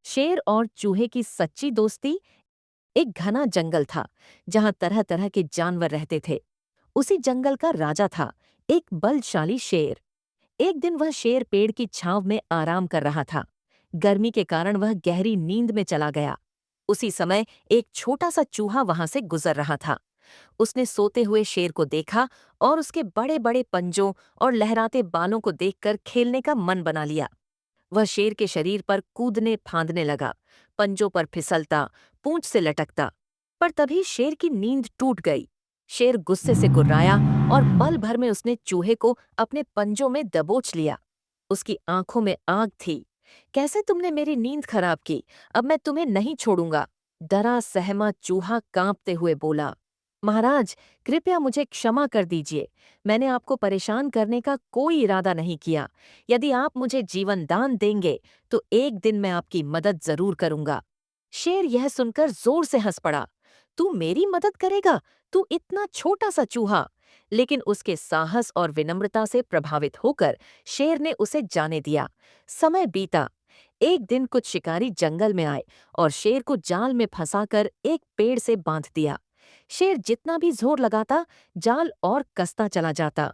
शेर और चूहे की सच्ची दोस्ती। एक घना जंगल था जहां तरह तरह के जानवर रहते थे। उसी जंगल का राजा था एक बलशाली शेर। एक दिन वह शेर पेड़ की छांव में आराम कर रहा था। गर्मी के कारण वह गहरी नींद में चला गया। उसी समय एक छोटा सा चूहा वहां से गुजर रहा था। उसने सोते हुए शेर को देखा और उसके बड़े बड़े पंजों और लहराते बालों को देखकर खेलने का मन बना लिया। वह शेर के शरीर पर कूदने फांदने लगा, पंजों पर फिसलता, पूंछ से लटकता। पर तभी शेर की नींद टूट गई। शेर गुस्से से कुर्राया और पल भर में उसने चूहे को अपने पंजों में दबोच लिया। उसकी आंखों में आग थी। कैसे तुमने मेरी नींद खराब की? अब मैं तुम्हें नहीं छोड़ूंगा। डरा सहमा चूहा कांपते हुए बोला। महाराज, कृपया मुझे क्षमा कर दीजिए। मैंने आपको परेशान करने का कोई इरादा नहीं किया। यदि आप मुझे जीवन दान देंगे तो एक दिन मैं आपकी मदद जरूर करूंगा। शेर यह सुनकर जोर से हंस पड़ा। तू मेरी मदद करेगा? तू इतना छोटा सा चूहा! लेकिन उसके साहस और विनम्रता से प्रभावित होकर शेर ने उसे जाने दिया। समय बीता। एक दिन कुछ शिकारी जंगल में आए और शेर को जाल में फंसाकर एक पेड़ से बांध दिया। शेर जितना भी जोर लगाता, जाल और कसता चला जाता।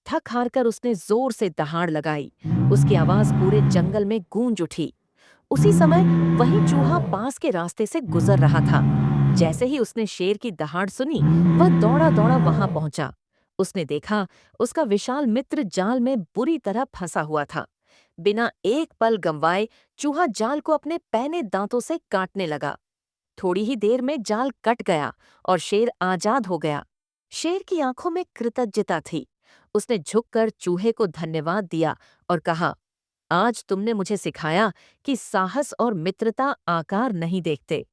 थक हारकर उसने जोर से दहाड़ लगाई। उसकी आवाज पूरे जंगल में गूंज उठी। उसी समय वही चूहा पास के रास्ते से गुजर रहा था। जैसे ही उसने शेर की दहाड़ सुनी, वह दौड़ा दौड़ा वहां पहुंचा। उसने देखा उसका विशाल मित्र जाल में बुरी तरह फंसा हुआ था। बिना एक पल गंवाए चूहा जाल को अपने पैने दांतों से काटने लगा। थोड़ी ही देर में जाल कट गया और शेर आजाद हो गया। शेर की आंखों में कृतज्ञता थी। उसने झुककर चूहे को धन्यवाद दिया और कहा, आज तुमने मुझे सिखाया कि साहस और मित्रता आकार नहीं देखते।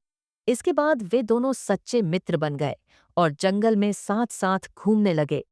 इसके बाद वे दोनों सच्चे मित्र बन गए और जंगल में साथ साथ घूमने लगे।